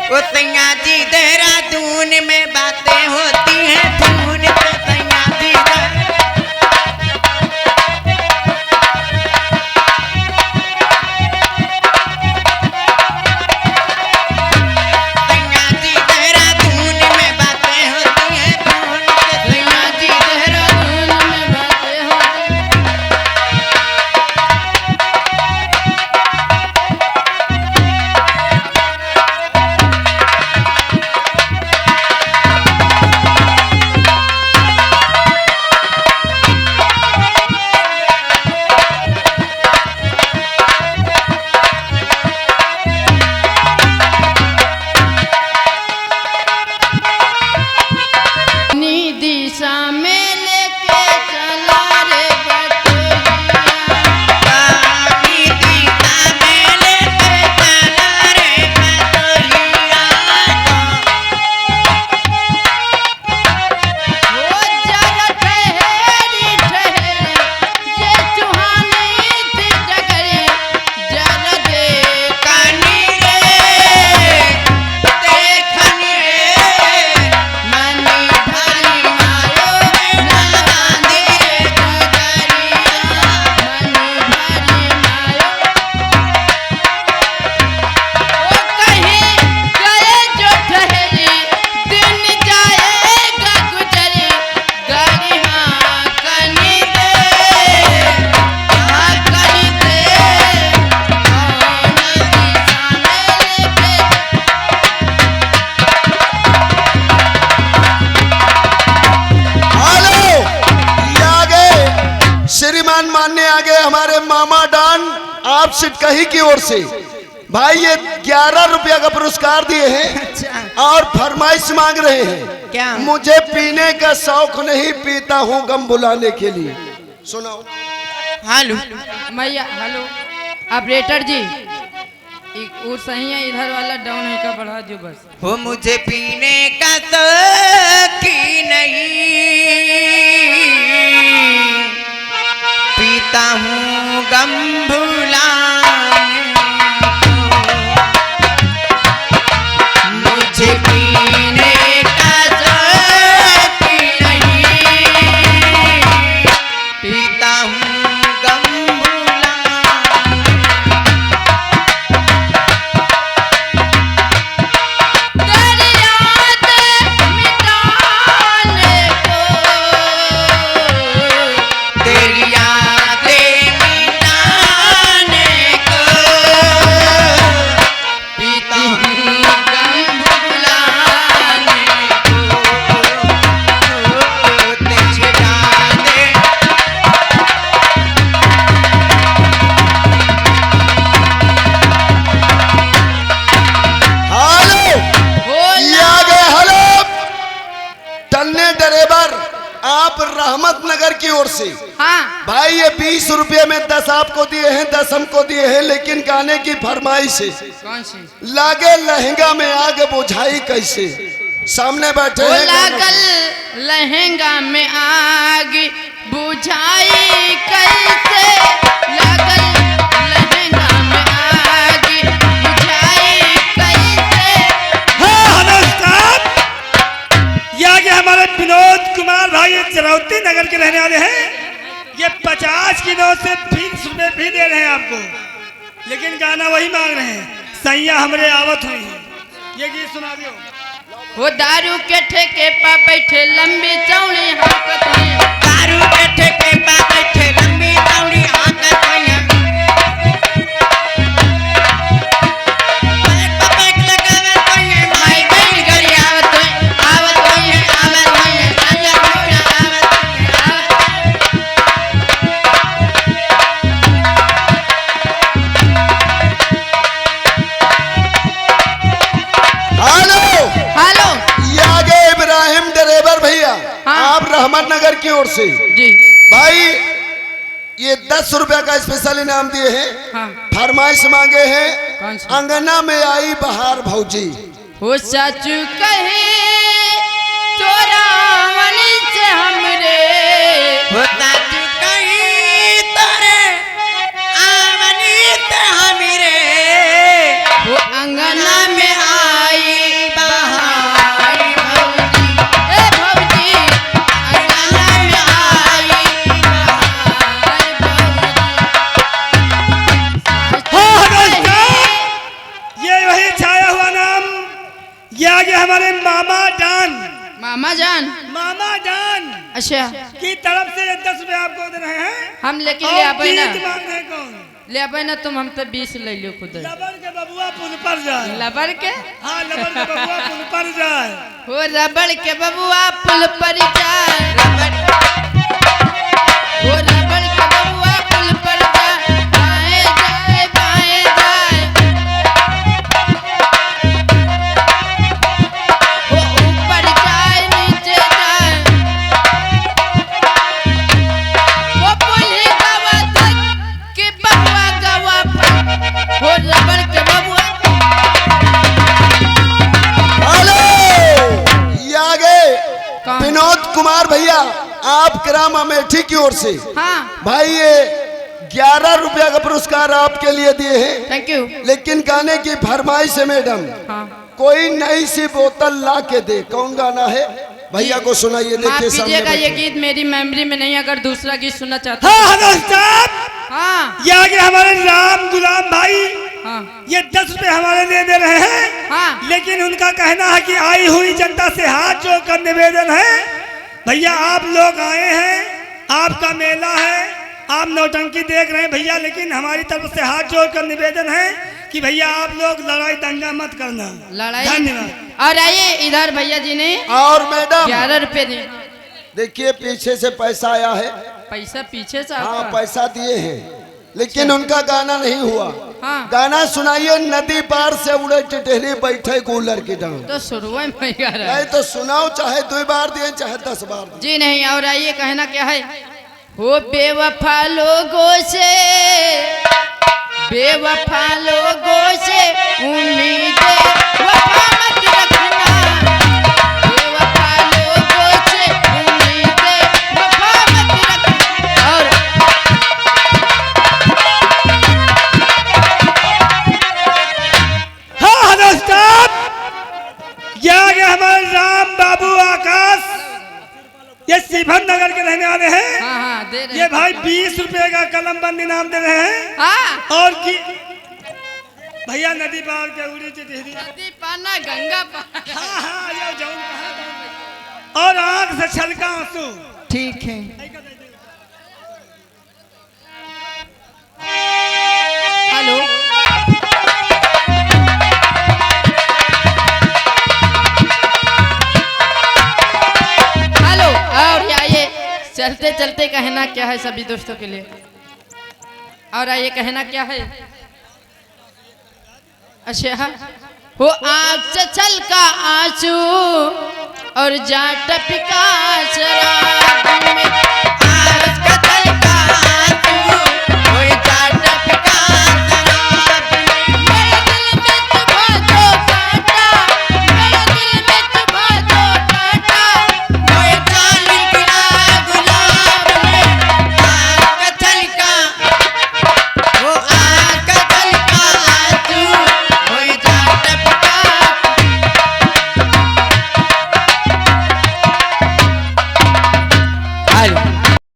वो सैया जी देहरादून में बातें होती हैं फोन पे सैया जी आप सिटकही की ओर से भाई ये 11 रुपया का पुरस्कार दिए हैं। अच्छा। और फरमाइश मांग रहे हैं। क्या? मुझे पीने का शौक नहीं, पीता हूँ गम बुलाने के लिए। सुनाओ। हेलो मैया, हेलो ऑपरेटर जी, वो सही है, इधर वाला डाउन है का बढ़ा दो बस। वो मुझे पीने का शौक नहीं, पीता हूँ गम भुलाने को। मुझे पीने का शौक नहीं, पीता हूँ गम भुलाने। तेरी याद मिटाने को, तेरी यादें मिटाने को, पीता हूँ गम भुलाने को। तेरी यादें हेलो, ये आ गए। हेलो टन्ने ड्राइवर, आप रहमत नगर की ओर से। हाँ भाई ये 20 रुपये में 10 आपको दिए हैं, 10 हमको दिए हैं, लेकिन गाने की फरमाइश है। कौन सी? लागे लहंगा में आग बुझाई कैसे। सामने बैठे वो हैं गानों लागल के। लहंगा में आग बुझाई कैसे, लागल लहंगा में आग बुझाई कैसे। हाँ नमस्कार, ये आगे हमारे विनोद कुमार भाई चरौती नगर के रहने वाले हैं। ये 50 की नोट से 20 रुपए भी दे रहे हैं आपको, लेकिन गाना वही मांग रहे हैं, सैया हमरे आवत हुई है। ये गीत सुना दियो। वो दारू के ठेके पर बैठे लंबी चौड़ी हाकत हैं, दारू के ठेके पर बैठे लंबी चौड़ी हाकत हैं। पैक पर पैक लगावत हैं, माई बहन घरी आवत हैं, आवत हैं, आवत हैं, सैया मोरा आवत हैं, आवत हेलो, हेलो ये आ गए इब्राहिम ड्राइवर भैया। हाँ। आप रहमत नगर की ओर से। जी। भाई ये 10 रुपया का स्पेशल इनाम दिए हैं। हाँ फरमाइश मांगे कौन हैं, सी? अंगना में आई बहार भौजी। हो चाचू कहे तोरा मनी से हमरे, होता चुकई तोरे आवनी ते हमीरे। वो अंगना में आई आगे हमारे मामा जान मामा जान अच्छा की तरफ से 10 रुपए आपको दे रहे हैं। हम लेकिन और ले आबे ना गीत मांग रहे कौन? ले आबे ना तुम हम तो 20 ले लियो खुद लबर के बबुआ पुल पर जाए। लबर के हाँ, लबर के बबुआ पुल पर जाए। हो रबड़ के बबुआ पुल पर जाए हो रबड़ के बबुआ पुल पर जाए बाएं जाए बाएं जाए वो ऊपर जाए नीचे जाए वो पुल ही गवा तक कि बबुआ गवा पर हो रबड़ के बबुआ हेलो, ये आगे कौन? विनोद कुमार भैया, आप ग्राम अमेठी की ओर से हाँ भाई ये 11 रुपया का पुरस्कार आपके लिए दिए हैं। थैंक यू लेकिन गाने की फरमाइश है मैडम, हाँ कोई नई सी बोतल ला के दे। कौन गाना है भैया को सुनाइए। माफ देखिए सामने कीजिएगा ये बैठे। गीत मेरी मेमोरी में नहीं, अगर दूसरा गीत सुनना चाहते हाँ हजरत साहब, हाँ ये आगे हमारे राम गुलाम भाई हाँ ये 10 रुपए हमारे लिए दे रहे हैं। हाँ लेकिन उनका कहना है कि आई हुई जनता से हाथ जोड़कर निवेदन है, भैया आप लोग आए हैं, आपका मेला है, आप नौटंकी देख रहे हैं भैया, लेकिन हमारी तरफ से हाथ जोड़कर निवेदन है कि भैया आप लोग लड़ाई दंगा मत करना। लड़ाई धन्यवाद। और आइए इधर भैया जी ने और मैडम 11 रुपए दिए। देखिए पीछे से पैसा आया है। पैसा पीछे से हाँ आपका? पैसा दिए हैं, लेकिन उनका गाना नहीं हुआ। हाँ गाना सुनाइए। नदी पार से उड़े टिटहरी बैठे कूलर की डांग। तो शुरू में ही गा रहा है। नहीं तो सुनाओ, चाहे 2 बार दिए चाहे 10 बार दिए। जी नहीं, और आइए कहना क्या है, हो बेवफा लोगों से उम्मीदें वफा मत रखना, बेवफा लोगों से उम्मीदें वफा मत रखना। और हाँ हजरत साहब, ये आगे हमारे राम बाबू आकाश, ये सिभन नगर के रहने वाले हैं। हाँ हाँ दे रहे ये हैं। भाई 20 रुपए का कलम बंद इनाम दे रहे हैं। हाँ और की भैया नदी पार के उड़ी टिटहरी। नदी पाना गंगा पाना। हाँ हाँ, ये जाऊं कहाँ? और आंख से छलका आंसू। ठीक है। हेलो हेलो, और आइए चलते चलते कहना क्या है सभी दोस्तों के लिए, और आइए कहना क्या है। अच्छा हो आँख से छलका आंसू और जाट पिका शराब में